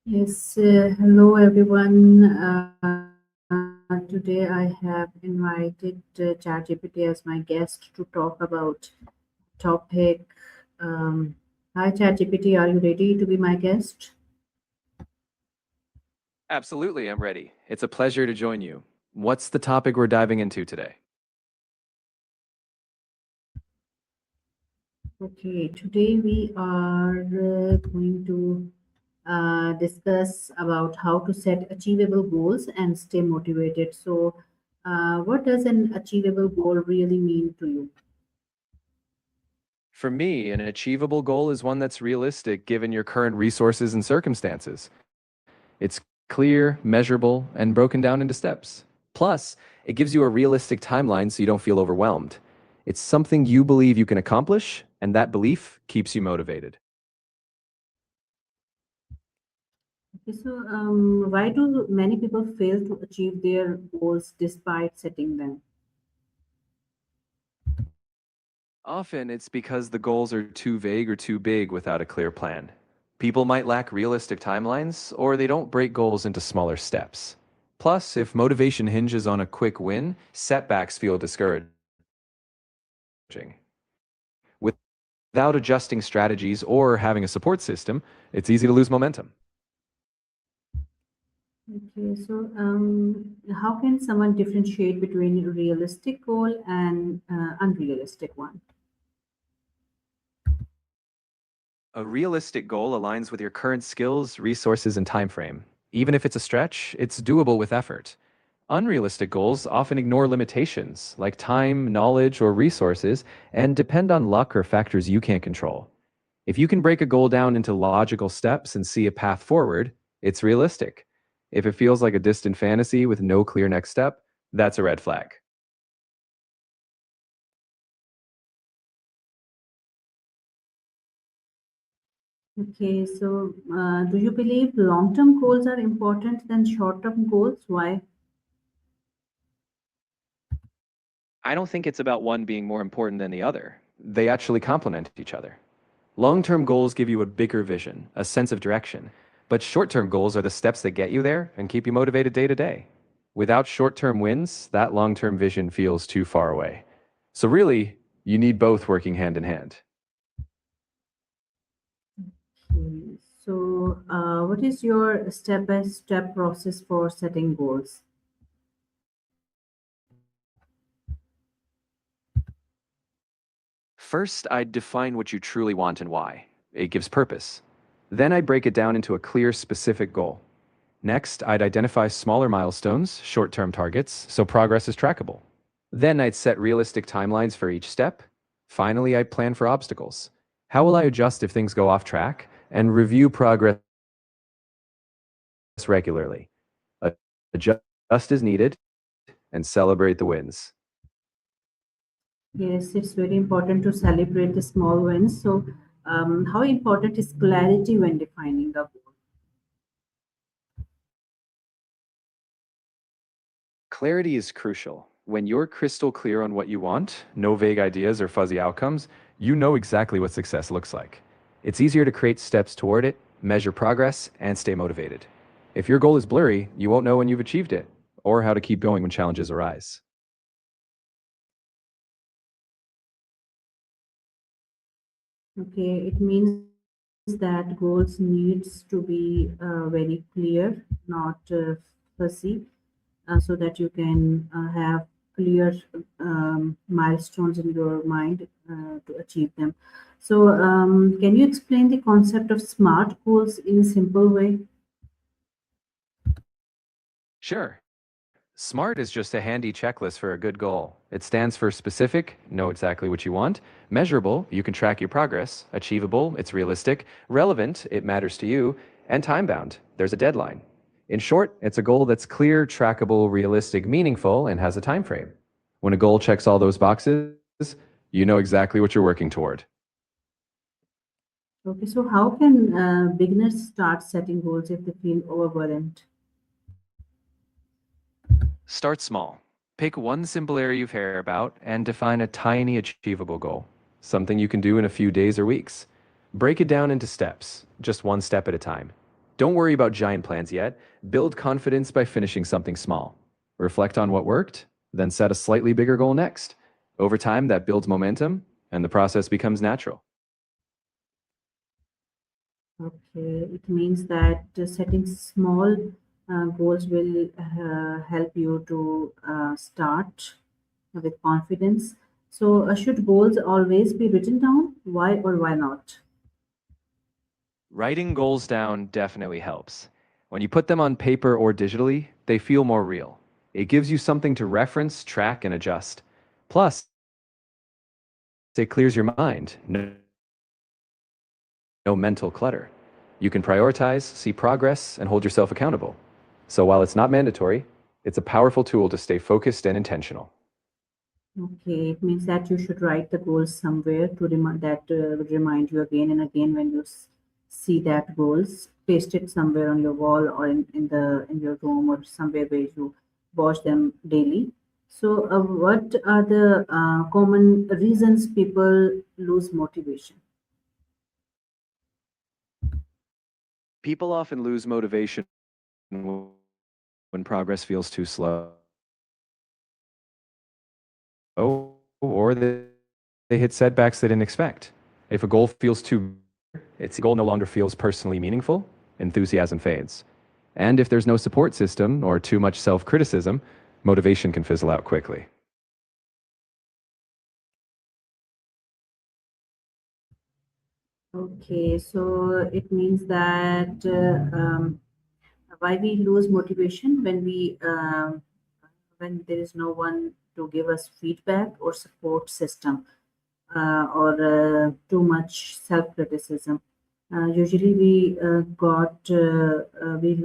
Yes, hello everyone. Today I have invited ChatGPT as my guest to talk about topic. Um, Hi ChatGPT, are you ready to be my guest? Absolutely, I'm ready. It's a pleasure to join you. What's the topic we're diving into today? Okay, today we are going to discuss about how to set achievable goals and stay motivated. So, what does an achievable goal really mean to you? For me, an achievable goal is one that's realistic given your current resources and circumstances. It's clear, measurable, and broken down into steps. Plus, it gives you a realistic timeline so you don't feel overwhelmed. It's something you believe you can accomplish, and that belief keeps you motivated. Okay, so why do many people fail to achieve their goals despite setting them? Often it's because the goals are too vague or too big without a clear plan. People might lack realistic timelines, or they don't break goals into smaller steps. Plus, if motivation hinges on a quick win, setbacks feel discouraging. Without adjusting strategies or having a support system, it's easy to lose momentum. Okay, so how can someone differentiate between a realistic goal and unrealistic one? A realistic goal aligns with your current skills, resources, and time frame. Even if it's a stretch, it's doable with effort. Unrealistic goals often ignore limitations like time, knowledge, or resources and depend on luck or factors you can't control. If you can break a goal down into logical steps and see a path forward, it's realistic. If it feels like a distant fantasy with no clear next step, that's a red flag. Okay, so do you believe long-term goals are important than short-term goals? Why? I don't think it's about one being more important than the other. They actually complement each other. Long term goals give you a bigger vision, a sense of direction, but short term goals are the steps that get you there and keep you motivated day to day. Without short term wins, that long term vision feels too far away. So, really, you need both working hand in hand. Okay, so what is your step-by-step process for setting goals? First, I'd define what you truly want and why. It gives purpose. Then I'd break it down into a clear, specific goal. Next, I'd identify smaller milestones, short term targets, so progress is trackable. Then I'd set realistic timelines for each step. Finally, I'd plan for obstacles. How will I adjust if things go off track? And review progress regularly. Adjust as needed and celebrate the wins. Yes, it's very important to celebrate the small wins. So, how important is clarity when defining a goal? Clarity is crucial. When you're crystal clear on what you want, no vague ideas or fuzzy outcomes, you know exactly what success looks like. It's easier to create steps toward it, measure progress, and stay motivated. If your goal is blurry, you won't know when you've achieved it or how to keep going when challenges arise. Okay, it means that goals needs to be very clear, not fussy, so that you can have clear milestones in your mind to achieve them. So, can you explain the concept of SMART goals in a simple way? Sure. SMART is just a handy checklist for a good goal. It stands for specific, know exactly what you want, measurable, you can track your progress, achievable, it's realistic, relevant, it matters to you, and time bound, there's a deadline. In short, it's a goal that's clear, trackable, realistic, meaningful, and has a time frame. When a goal checks all those boxes, you know exactly what you're working toward. Okay, so how can beginners start setting goals if they feel overwhelmed? Start small. Pick one simple area you care about and define a tiny achievable goal, something you can do in a few days or weeks. Break it down into steps, just one step at a time. Don't worry about giant plans yet. Build confidence by finishing something small. Reflect on what worked, then set a slightly bigger goal next. Over time, that builds momentum and the process becomes natural. Okay, it means that setting small goals will help you to start with confidence. So, should goals always be written down? Why or why not? Writing goals down definitely helps. When you put them on paper or digitally, they feel more real. It gives you something to reference, track, and adjust. Plus, it clears your mind. No mental clutter. You can prioritize, see progress, and hold yourself accountable. So while it's not mandatory, it's a powerful tool to stay focused and intentional. Okay, it means that you should write the goals somewhere to remind that would remind you again and again when you see that goals. Paste it somewhere on your wall or in your room or somewhere where you watch them daily. So, what are the common reasons people lose motivation? People often lose motivation when progress feels too slow or they hit setbacks they didn't expect. If a goal feels too its goal no longer feels personally meaningful, enthusiasm fades. And if there's no support system or too much self-criticism, motivation can fizzle out quickly. Okay, so it means that why we lose motivation when there is no one to give us feedback or support system or too much self-criticism. Usually, we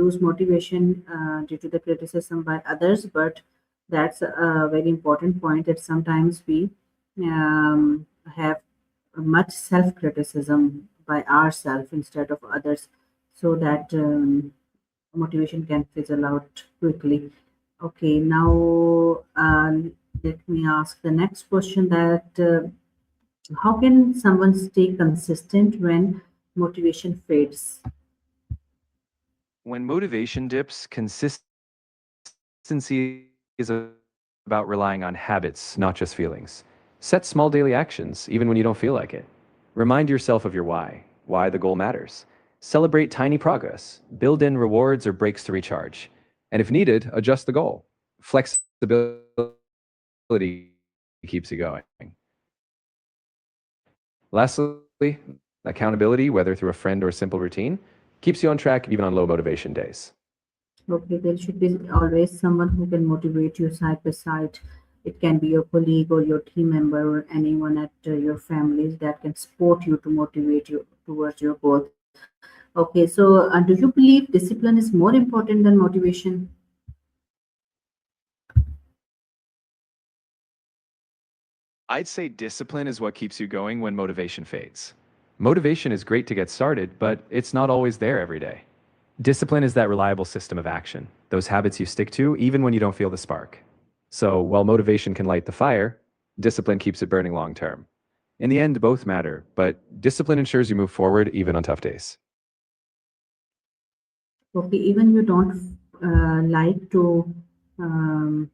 lose motivation due to the criticism by others, but that's a very important point that sometimes we have much self-criticism by ourselves instead of others, so that motivation can fizzle out quickly. Okay, now let me ask the next question that how can someone stay consistent when motivation fades? When motivation dips, consistency is about relying on habits, not just feelings. Set small daily actions, even when you don't feel like it. Remind yourself of your why the goal matters. Celebrate tiny progress, build in rewards or breaks to recharge. And if needed, adjust the goal. Flexibility keeps you going. Lastly, accountability, whether through a friend or a simple routine, keeps you on track even on low motivation days. Okay, there should be always someone who can motivate you side by side. It can be your colleague or your team member or anyone at your families that can support you to motivate you towards your goal. Okay, so do you believe discipline is more important than motivation? I'd say discipline is what keeps you going when motivation fades. Motivation is great to get started, but it's not always there every day. Discipline is that reliable system of action, those habits you stick to even when you don't feel the spark. So, while motivation can light the fire, discipline keeps it burning long term. In the end, both matter, but discipline ensures you move forward even on tough days. Okay, even you don't like to um,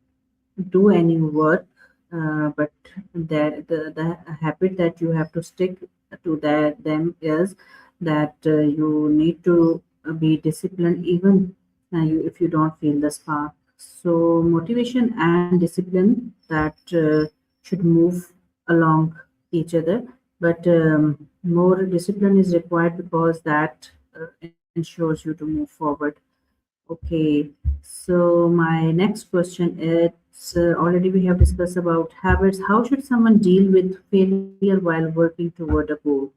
do any work, but the habit that you have to stick to them is that you need to be disciplined even if you don't feel the spark. So motivation and discipline that should move along each other, but more discipline is required because that ensures you to move forward. Okay, so my next question is already we have discussed about habits. How should someone deal with failure while working toward a goal?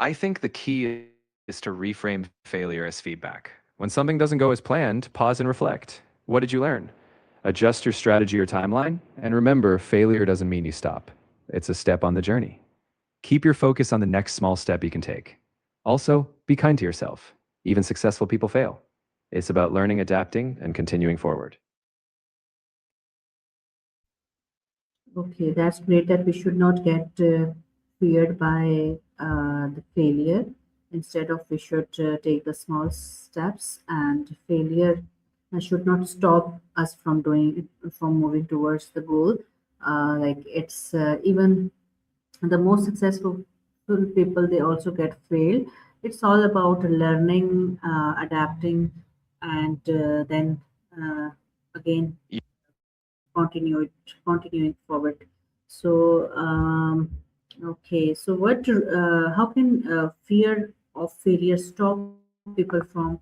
I think the key is to reframe failure as feedback. When something doesn't go as planned, pause and reflect. What did you learn? Adjust your strategy or timeline, and remember, failure doesn't mean you stop. It's a step on the journey. Keep your focus on the next small step you can take. Also, be kind to yourself. Even successful people fail. It's about learning, adapting, and continuing forward. Okay, that's great that we should not get feared by the failure. Instead of, we should take the small steps, and failure should not stop us from from moving towards the goal. Like it's even the most successful people, they also get failed. It's all about learning, adapting, and then again continue it, continuing forward. So okay, so what how can fear of failure stop people from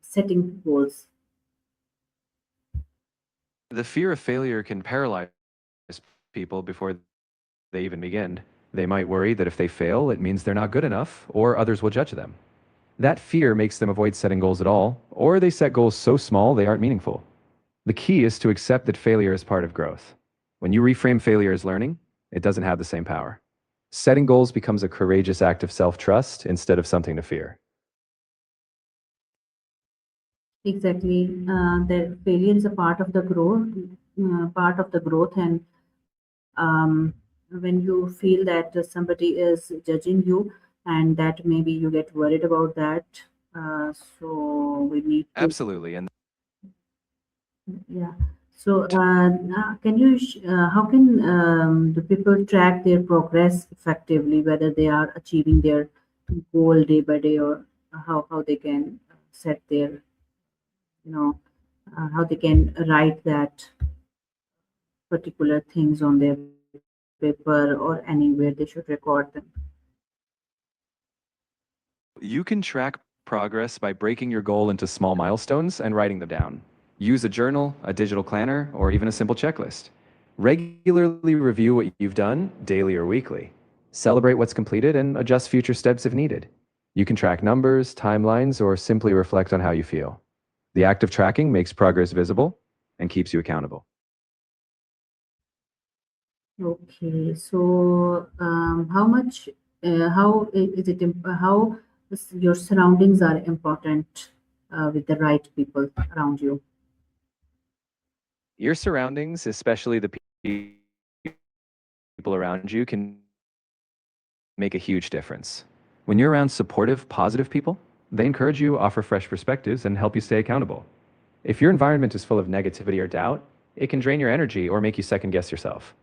setting goals? The fear of failure can paralyze people before they even begin. They might worry that if they fail, it means they're not good enough or others will judge them. That fear makes them avoid setting goals at all, or they set goals so small they aren't meaningful. The key is to accept that failure is part of growth. When you reframe failure as learning, it doesn't have the same power. Setting goals becomes a courageous act of self trust instead of something to fear. Exactly. The failure is a part of the growth, and when you feel that somebody is judging you, and that maybe you get worried about that. So we need to, Absolutely. And yeah. So how can the people track their progress effectively, whether they are achieving their goal day by day, or how they can set their, how they can write that particular things on their paper or anywhere they should record them. you can track progress by breaking your goal into small milestones and writing them down. Use a journal, a digital planner, or even a simple checklist. Regularly review what you've done, daily or weekly. Celebrate what's completed and adjust future steps if needed. You can track numbers, timelines, or simply reflect on how you feel. The act of tracking makes progress visible and keeps you accountable. Okay, so how is it, how your surroundings are important with the right people around you? Your surroundings, especially the people around you, can make a huge difference. When you're around supportive, positive people, they encourage you, offer fresh perspectives, and help you stay accountable. If your environment is full of negativity or doubt, it can drain your energy or make you second guess yourself.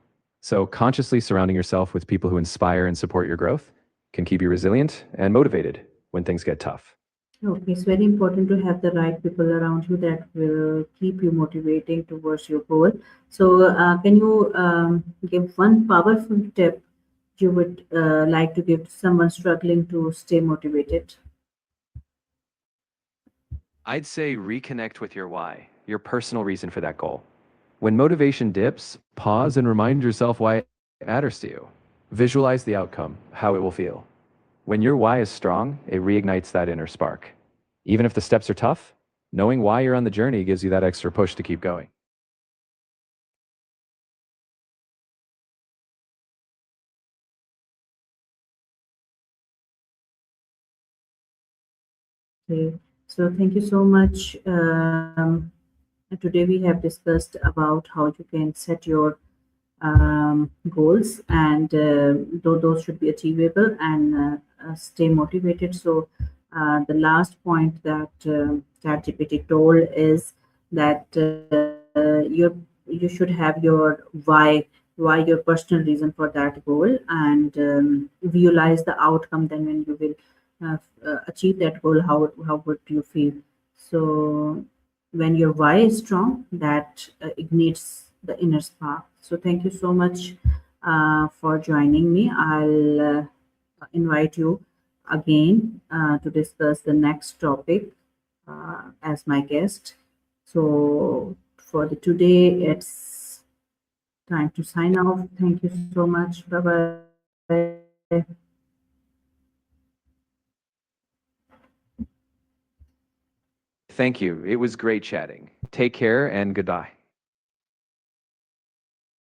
So, consciously surrounding yourself with people who inspire and support your growth can keep you resilient and motivated when things get tough. Okay, it's very important to have the right people around you that will keep you motivating towards your goal. So, can you give one powerful tip you would like to give to someone struggling to stay motivated? I'd say reconnect with your why, your personal reason for that goal. When motivation dips, pause and remind yourself why it matters to you. Visualize the outcome, how it will feel. When your why is strong, it reignites that inner spark. Even if the steps are tough, knowing why you're on the journey gives you that extra push to keep going. Okay, so thank you so much. Today we have discussed about how you can set your goals, and those should be achievable, and stay motivated. So the last point that ChatGPT told is that you should have your why your personal reason for that goal, and visualize the outcome. Then when you will achieve that goal, how would you feel? So when your why is strong, that ignites the inner spark. So thank you so much for joining me. I'll invite you again to discuss the next topic as my guest. So for the today, it's time to sign off. Thank you so much. Bye bye. Thank you. It was great chatting. Take care and goodbye.